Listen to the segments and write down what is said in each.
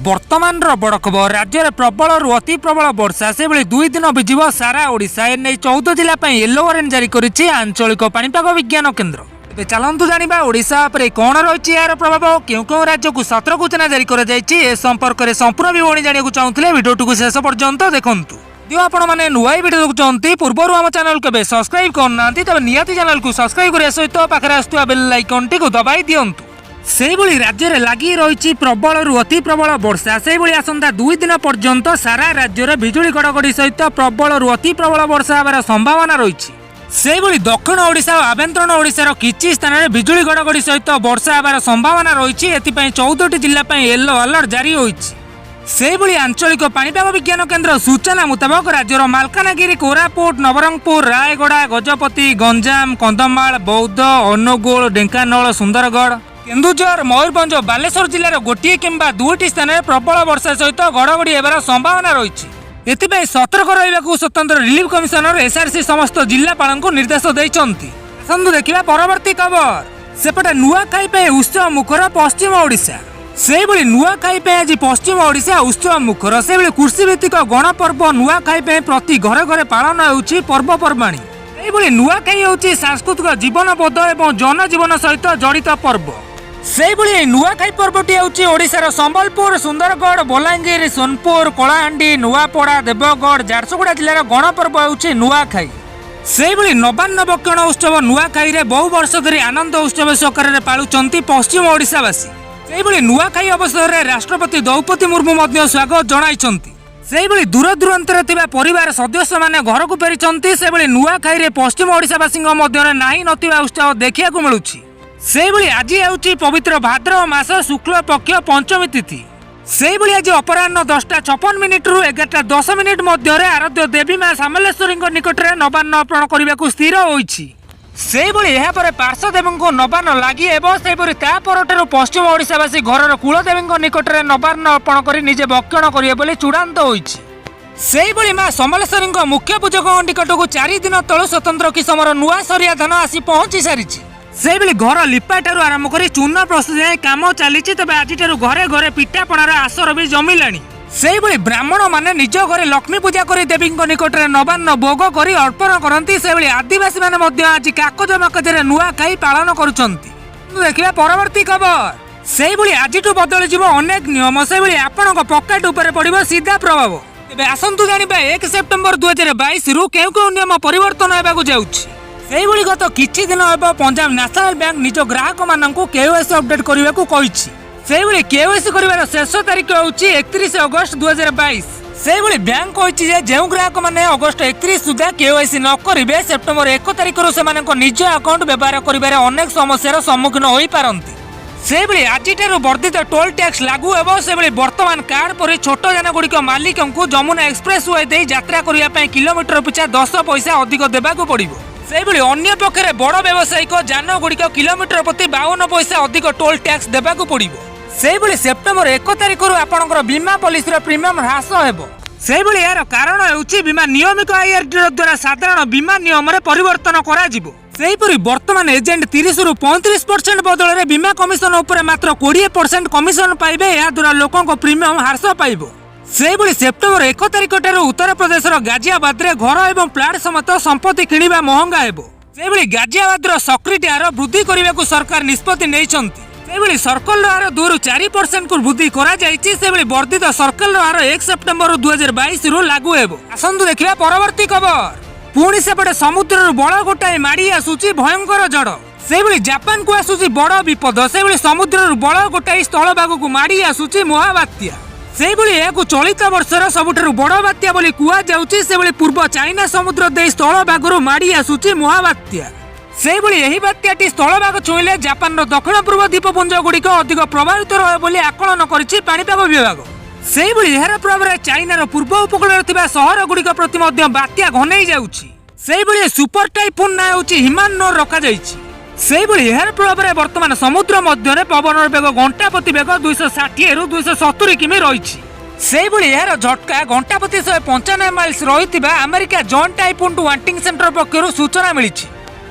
बर्तमान बड़ खबर राज्य में प्रबल अति प्रबल वर्षा से 2 दिन भिजिब सारा ओडिशा एने 14 जिला येलो वार्निंग जारी करिछि आंचलिक पाणीपाग विज्ञान केन्द्र। तेज चलतु जाना ओडिशा पर कौन रही यार प्रभाव क्यों राज्य को सतर्क सूचना जारी कर संपर्क में संपूर्ण विवरणी जानक चाहूले भिडियो शेष पर्यंत देखु। जो आपने नुआ भिडियो देखुं पूर्व आम चैनल के सब्सक्राइब करना तेज निहाती चैनल को सब्सक्राइब करने सहित पाखे आसुवा बेल आइकन टी दबाई दिंतु। से राज्य में लगी रही प्रबल अति प्रबल वर्षा से आसंता 2 दिन पर्यंत सारा राज्य में बिजुली घड़घड़ी सहित प्रबल अति प्रबल वर्षा होबार संभावना रही। से दक्षिण ओडिशा और आभ्यंतरण ओडिशार किछि स्थान में बिजुली घड़घड़ी सहित वर्षा होबार संभावना रही। एथिपाई 14टी जिला येलो अलर्ट जारी होइछि। सेहिभଳି आंचलिक पाणीपाग विज्ञान केन्द्र सूचना मुताबक राज्यर मालकानगिरी कोरापुट नवरंगपुर रायगड़ा गजपति गंजाम कंधमाल बौद्ध अनुगुल ढेंकानाल सुंदरगढ़ केन्दुझर मयूरभंज बालेश्वर जिलार गोटे किंबा 2टी स्थान में प्रबल वर्षा सहित घड़घड़ी होबार संभावना रही। एथिपाई सतर्क रहिबाकु स्वतंत्र रिलीफ कमिशनर एसआरसी समस्त जिलापाल को निर्देश देइछन्ति। आसंतु देखिबा परवर्ती खबर। सेपटे नुआखाई पे उत्सव मुखर पश्चिम ओडिशा। सेहिभଳି नुआखाई पे आज पश्चिम ओडिशा उत्सव मुखर। सेहिभଳି कृषि भित्तिक गणपर्व नुआखाई पे प्रति घरे घरे पालन होउछि पर्वपर्वाणी। सेहिभଳି नुआखाई होउछि सांस्कृतिक जीवनबोध एवं जनजीवन सहित जड़ित पर्व। सेहिभଳି नुआखाई पर्वटी होउछि ओडिशार संबलपुर सुंदरगढ़ बलांगीर सोनपुर कलाहांडी नुआपड़ा देवगढ़ झारसुगुड़ा जिलार गणपर्व होउछि नुआखाई। सेहिभଳି नवान्न बक्षण उत्सव नुआखाई रे बहु वर्ष धरि आनंद उत्सव सहकारे पालुचंती पश्चिम ओडिशावासी। सेहिभଳି नुआखाई अवसर में राष्ट्रपति द्रौपदी मुर्मू मध्य स्वागत जणाइछन्ति। सेहिभଳି दूर दूरांतर थिबा परिवार सदस्य माने घर को फेरिछन्ति। सेहिभଳି नुआखाई रे पश्चिम ओडिशावासी मध्य नाही नथिबा उत्सव देखिया को मिलुछि। सेहिभଳି आज हेउछि पवित्र भाद्रव मास शुक्ल पक्ष पंचमी तिथि। सेहिभଳି आज अपराह्न 10:56 रु 11:10 मध्य आराध्य देवी मां सामलेश्वरी निकट में नवान्न अर्पण करने को स्थिर होइछि। सेहिभଳି एहा परे पार्श्वदेवी को नवान्न लगी तापर पश्चिम ओडिशावासी घर कुलदेवी निकट में नवान्न अर्पण कर निजे भक्षण करेंगे चूड़ांत होइछि। सेहिभଳି मां समलेश्वरी मुख्य पूजक निकट को 4 दिन तलु स्वतंत्र किसमर नुआ सरिया धान आसी पहुंची सारिछि। सेहिभଳି घर लिपा ठारू आरंभ कर चूना प्रस्तुति जाए काम चली। तेज आज घरे घरे पिठापणार आसर भी जमिलानी। सेहिभଳି ब्राह्मण माने निज घरे लक्ष्मी पूजा करी देवी निकट में नवान्न भोग कर अर्पण करती। सेहिभଳି आदिवासी माने मध्य आज काकज मकजरे नुआखाई पालन करुछन्ति। देखिबा परवर्ती खबर। सेहिभଳି आजिठु बदली जीव अनेक नियम। सेहिभଳି आपणक पकेट उपरे पड़िबो सीधा प्रभाव। तेबे आसंतु जानिबा 1 सेप्टेम्बर 2022 रु केउ नियम परिवर्तन हेबाकु जाउछि। सेहिभଳି गत किछि दिन हेबो पंजाब नेशनल बैंक निज ग्राहक माननकु केवाईसी अपडेट करिबाकु कहिछि। सेहिभଳି केवाईसी करिवार शेष तारीख होउछि 31 अगस्त 2022। सेहिभଳି बैंक कहिछि जे जेउ ग्राहक माने अगस्त 31 सुधा केवाईसी न करिवे सेप्टेम्बर 1 तारीख रु सेमानक निज अकाउंट व्यवहार करिबार अनेक समस्यार सम्मुखीन होई पारंती। सेहिभଳି आजिठारु वर्धित टोल टैक्स लागू हेबो। सेहिभଳି वर्तमान कार परि छोट यान गुड़िक मालिकंकु जमुना एक्सप्रेस वे दे यात्रा करिया पय किलोमीटर पिछा 10 पैसा अधिक देबाकु पड़िबो। सेहिभଳି अन्य पक्षरे बड़ व्यावसायिक यान गुड़िक किलोमीटर प्रति 52 पैसा अधिक टोल टैक्स देबाकु पड़िबो। सेहिभଳି सेप्टेम्बर 1 तारीख रु आपनकर बीमा पॉलिसी प्रीमियम ह्रास हेबो। सेहिभଳି यार कारण हेउछि बीमा नियमित आईआरडी द्वारा साधारण बीमा नियम रे परिवर्तन करा जिवो। सेहिपरि वर्तमान एजेंट 30 रु 35% बदल रे बीमा कमिशन ऊपर मात्र 20% कमिशन पाइबे। या द्वारा लोकंक प्रीमियम ह्रास पाइबो। सेहिभଳି सेप्टेम्बर 1 तारीख ठारू उत्तर प्रदेशर गाजियाबाद रे घर एवं प्लाट समेत संपत्ति किनिबा महंगा हेबो। सेहिभଳି गाजियाबादर सक्रिटी हार वृद्धि करने सरकार निष्पत्ति नेइछन्ति। सेहिभଳି सर्कल हार 2 रु 4% को वृद्धि करा जायछि। सेहिभଳି वर्धित सर्कल हार 1 सेप्टेम्बर 2022 रु लागू हेबो। आसंतु देखिबा परवर्ती खबर। पुणी सेपटे समुद्र बड़ गोटाए माड़ी आसुछि भयंकर झड़। सेहिभଳି जापान को आसुछि बड़ विपद। सेहिभଳି समुद्र बड़ गोटाए स्थल भाग को माड़ी आसुछि महाबात्या। सेहिभଳି एहाकु चलित वर्षर सबुठारु बड़ बात्या बोली कुआ जाउछि। सेहिभଳି पूर्व चाइना समुद्र दे स्थल भागरु माड़ी आसुछि महाबात्या। सेहिभଳି एही बात्याटी स्थल भाग छुईले जापान दक्षिण पूर्व द्वीपपुंज गुड़िक अधिक प्रभावित रहे बोली आकलन करिछि पाणीपाग विभाग। सेहिभଳି एहार प्रभाव चाइनार पूर्व उपकूल थिबा सहर गुड़िक प्रति मध्य बात्या घनेई जाउछि। सेहिभଳି सुपर टाइफून ना होउछि हिमानोर रखा जाइछि। सेहिभଳି एहार प्रभाव वर्तमान समुद्र मध्य पवन बेग घंटा प्रति बेग 260 रु 270 किमी रही। सेहिभଳି एहार झटका घंटा प्रति 195 माइल्स रही America joint typhoon warning centre पक्षरु सूचना मिली।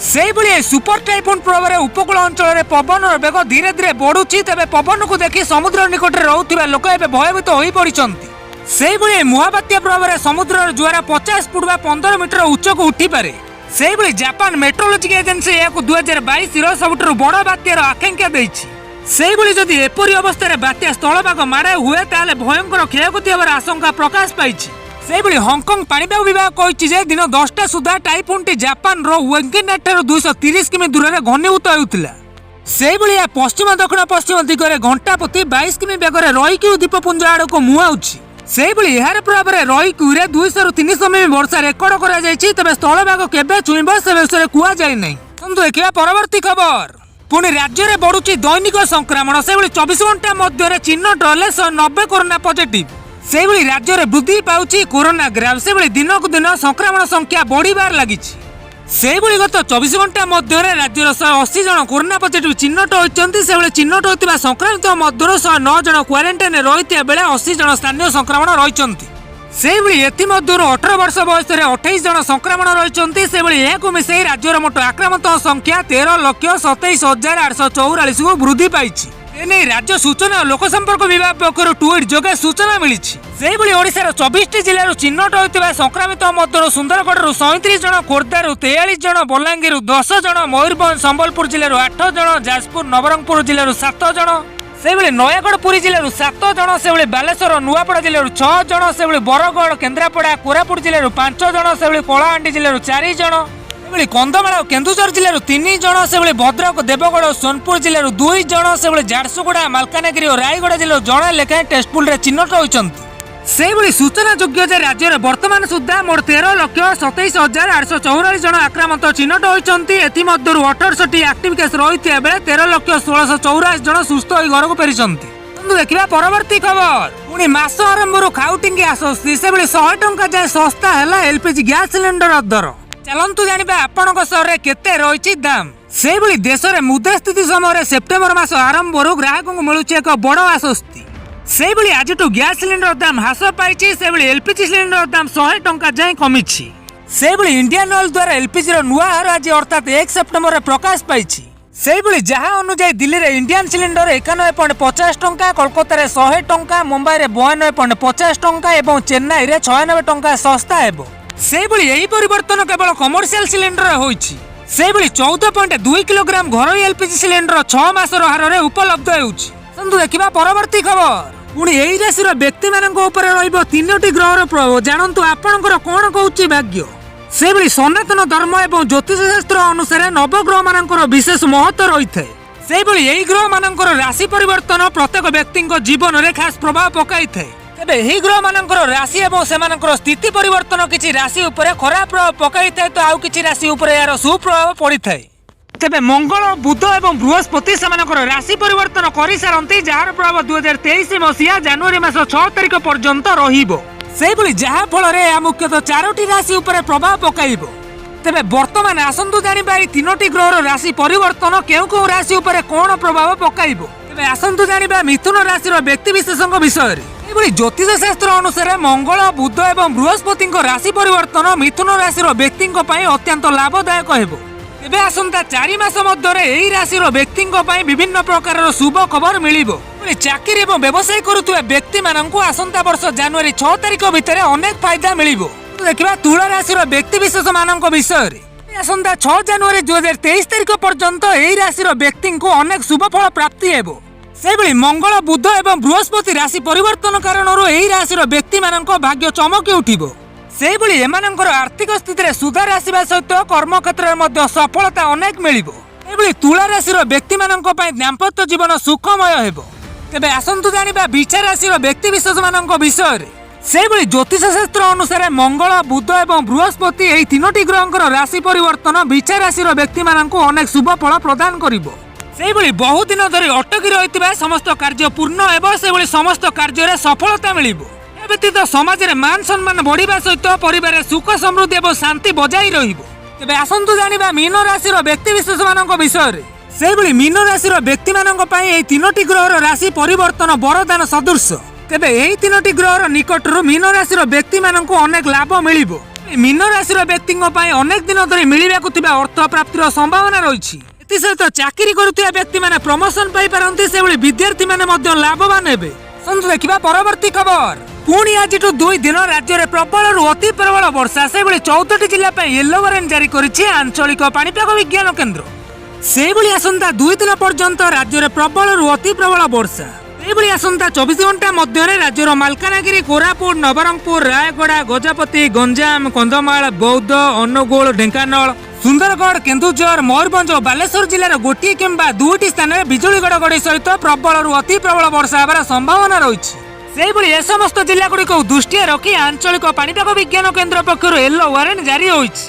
सेहिभଳି सुपर टाइफोन प्रभाव उपकूल अंचल पवन बेग धीरे धीरे बढ़ुची तेज पवन को देखि समुद्र निकट रहउथिबा लोक एबे भयभीत होई पड़िछन्ति। सेहिभଳି महाबात्या प्रभाव समुद्र जुआर 50 फुट बा 15 मीटर उच्च को उठी पारे। सेहिभଳି जापान मेट्रोलॉजिकल एजेंसी याकु 2022 रो सबुठारु बड़ बात्यार आकांक्षा दैछि। सेहिभଳି जदि एपरि अवस्था बात्या स्थलभाग माड़ हुए ताले भयंकर क्षयक्षति होबार आशंका प्रकाश पाइछि। सेहिभଳି हांगकांग पाणीपाग विभाग कहिछि जे दिन 10टा सुधा टाइफोनटी जापान रो वेंगेनाट ठारू 230 किमी दूर रे घनीभूत हेउतिला। सेहिभଳି पश्चिम दक्षिण पश्चिम दिगरे घंटा प्रति 22 किमी बेगरे रहीक्यू द्वीपपुंज आड़को मुहाउछि। सेहिभଳି एहार प्रभाव रे रहीक्यूरे 200 रु 300 मिमी वर्षा रेकर्ड करा जायछि। तबे स्थलभाग केबे छुइबो से विषय कुआ जाय नै। बंधु देखिबा परवर्ती खबर। पुणी राज्य में बढ़ुची दैनिक संक्रमण। से 24 घंटा मध्य चिन्हट हेले 190 कोरोना पॉजिटिव। से राज्य में वृद्धि पाउची कोरोना ग्राफ। से दिनकू दिन संक्रमण संख्या बढ़िबार लागिछि। से गत 24 घंटा मध्य राज्यर 180 जन कोरोना पॉजिटिव चिन्हट होइछन्ति। से चिन्हट होइतिबा संक्रमित मध्य 109 जन क्वारंटाइन रहितिबा बेले 80 जन स्थानीय संक्रमण रहिछन्ति। सेहिभଳି एथिमध्यरु 18 वर्ष बयस 28 जन संक्रमण रहिछन्ति। सेहिभଳି एहाकु मिसाई राज्यर मोट आक्रांत संख्या 13,27,844 को वृद्धि पाइछि। एने राज्य सूचना और लोक संपर्क विभाग पक्षरु ट्वीट जोगे सूचना मिलिछि। सेहिभଳି ओडिशार 24 जिल्लारु चिन्हट होइतिबा संक्रमित मध्यरु सुंदरगढ़रु 37 जन, खोर्धारु 43 जन, बलांगीरु 10 जन, मयूरभंज संबलपुर जिल्लारु 8 जन, जाजपुर नवरंगपुर जिल्लारु 7 जन, सेहिभଳି नयागढ़ पुरी जिल्लारु 7 जन, सेहिभଳି बालेश्वर नुआपड़ा जिल्लारु 6 जन, सेहिभଳି बरगढ़ केन्द्रापड़ा कोरापुट जिल्लारु 5 जन, सेहिभଳି कलाहांडी जिल्लारु 4 जन, सेहिभଳି कंधमाल और केन्दुझर जिल्लारु 3 जन, सेहिभଳି भद्रक देवगढ़ और सोनपुर जिल्लारु 2 जन, सेहिभଳି झारसुगुड़ा मालकानगिरी और रायगढ़ जिल्लारु जणे लेखाएं टेस्टपुल रे चिन्हट होइछन्ति। सेहिभଳି सूचना योग्य जे राज्य में वर्तमान सुधा मोट 13,27,844 जन आक्रांत चिन्हट होइछन्ति। एथिमध्यरु 18टी एक्टिव केस रहिथिबा बेले 13,16,84 जन सुस्थ होई घर को फेरिछन्ति। बंधु देखिबा परवर्ती खबर। पुणी मास आरंभरु खाउटिंगी आश्वस्ति। सेहिभଳି 100 टंका जाय सस्ता हैला एलपीजी गैस सिलेंडर दर। चलंतु जानिबा आपणक सहर रे केते रहिछि दाम। सेहिभଳି देश रे मुद्रास्फीति समय सेप्टेम्बर मास आरंभरु ग्राहकଙ୍କୁ मिलुछि एक बड़ आश्वस्ति। सेहिभଳି आजिटु गैस सिलेंडर दाम ह्रास पाइछि। सेहिभଳି एलपीजी सिलेंडर दाम 100 टंका जाय कमिछि। सेहिभଳି इंडियन ऑयल द्वारा एलपीजी रो नुआ हार आज अर्थात 1 सेप्टेम्बर रे प्रकाश पाइछि। सेहिभଳି जहां अनुसार दिल्ली रे इंडियन सिलेंडर 91.50 टंका, कोलकाता रे 100 टंका, मुंबई रे 92.50 टंका एवं चेन्नई रे 96 टंका सस्ता हेबो। सेहिभଳି एही परिवर्तन केवल कमर्शियल सिलेंडर होइछि। सेहिभଳି 14.2 किलोग्राम घरोई एलपीजी सिलेंडर 6 मासर हार रे उपलब्ध हेउछि। बंधु देखिबा परवर्ती खबर। पुणी एही राशि व्यक्ति मानक ऊपर रहिबो 3टी ग्रहर प्रभाव। जानंतु आपणकर कोन कहउछि भाग्य। सेहिभଳି सनातन धर्म एवं ज्योतिष शास्त्र अनुसार नवग्रह मानकर विशेष महत्व रहिଥାଏ। सेहिभଳି एही ग्रह मानकर राशि परिवर्तन प्रत्येक व्यक्ति जीवन रे खास प्रभाव पकाइଥାଏ। तेबे एही ग्रह मानकर राशि एवं सेमानकर स्थिति परिवर्तन किछि राशि ऊपर खराब प्रभाव पकाइଥାଏ तो आउ किछि राशि ऊपर यार सुप्रभाव पड़िଥାଏ। तेबे मंगल, बुध एवं बृहस्पति सेमानकर राशि परिवर्तन करि सारंती, जार प्रभाव 2023 मसिया जनवरी मास 6 तारिख पर्यंत रहिबो। सेहिभଳି जहा फल रे या मुख्यतः 4टी राशि ऊपर प्रभाव पकाइबो। तेबे वर्तमान आसंतु जानिबा ए 3टी ग्रहर राशि परिवर्तन केउ राशि ऊपर कोन प्रभाव पकाइबो। तेबे आसंतु जानिबा मिथुन राशि व्यक्ति विशेषଙ୍କ विषय रे। सेहिभଳି ज्योतिष शास्त्र अनुसार मंगल, बुध एवं बृहस्पति राशि परिवर्तन मिथुन राशि व्यक्तिଙ୍କ ପାଇଁ अत्यंत लाभदायक हेबो। तेबे आसंता 4 मास मध्य एही राशि व्यक्ति विभिन्न प्रकार शुभ खबर मिलिबो। चाकरी एवं व्यवसाय करुवा व्यक्ति मानक आसंता वर्ष जनवरी 6 तारिख भितर अनेक फायदा मिलिबो। देखिबा तुला राशि व्यक्ति विशेष मानक विषय रे। आसंता 6 जनवरी 2023 तारिख पर्यंत एही राशि व्यक्ति को अनेक शुभ फल प्राप्ति हेबो। सेहिभଳି मंगल, बुध एवं बृहस्पति राशि परिवर्तन कारणरू एही राशि व्यक्ति मानक भाग्य चमकी उठिबो। सेहिभଳି एमानଙ୍କର आर्थिक स्थिति रे सुधार आसीबा सहित कर्म क्षेत्र रे मध्य सफलता अनेक मिलिबो। सेहिभଳି तुला राशि व्यक्ति मानक पय दाम्पत्य जीवन सुखमय हेबो। तेबे आसंतु जानिबा बिछा राशि व्यक्ति विशेष मानक विषय रे। सेहिभଳି ज्योतिष शास्त्र अनुसार मंगल, बुध एवं बृहस्पति एही 3टी ग्रहଙ୍କର राशि परिवर्तन बिछा राशि व्यक्ति मानक अनेक शुभ फल प्रदान करिबो। सेहिभଳି बहु दिन धरि अटकी रहितबा समस्त कार्य पूर्ण हेबो। सेहिभଳି समस्त कार्य रे सफलता मिलिबो। व्यतीत समाज रे मान सम्मान बढ़िबा सहित परिवार सुख समृद्धि एवं शांति बजाई रहिबो। तेबे आसंतु जानिबा मीन राशि व्यक्ति विशेष मानक विषय रे। सेहिभଳି मीन राशि व्यक्ति मानक पय एही 3टी ग्रहर राशि परिवर्तन वरदान सदृश। तेबे एही 3टी ग्रहर निकटरू मीन राशि व्यक्ति मानक अनेक लाभ मिलिबो। मीन राशि व्यक्ति अनेक दिन धरी मिलवाक अर्थ प्राप्तिर संभावना रही। सहित चाकरी करुवा व्यक्ति मैंने प्रमोशन पाई से विद्यार्थी मैंने लाभवान हे। देखा परवर्ती खबर। पुणी आज 2 दिन राज्य में प्रबल अति प्रबल वर्षा से 14 जिला येलो वार्निंग जारी करिछि आंचलिक पाणीपाग विज्ञान केन्द्र। से आसंता 2 दिन पर्यंत राज्य में प्रबल अति प्रबल वर्षा आसंता 24 घंटा मध्य राज्यर मालकानगिरी, कोरापुट, नवरंगपुर, रायगड़ा, गजपति, गंजाम, कंधमाल, बौद्ध, अनुगुल, ढेंकानाल, सुंदरगढ़, केन्दुझर, मयूरभंज और बालेश्वर जिलार गोटे किंबा 2टी स्थान में बिजुली घड़घड़ी सहित प्रबल अति प्रबल वर्षा होबार संभावना रही। समस्त जिला गुड़िक दृष्टि रखी आंचलिक पाणीपाग विज्ञान केन्द्र पक्षर येलो वार्निंग जारी होइछि।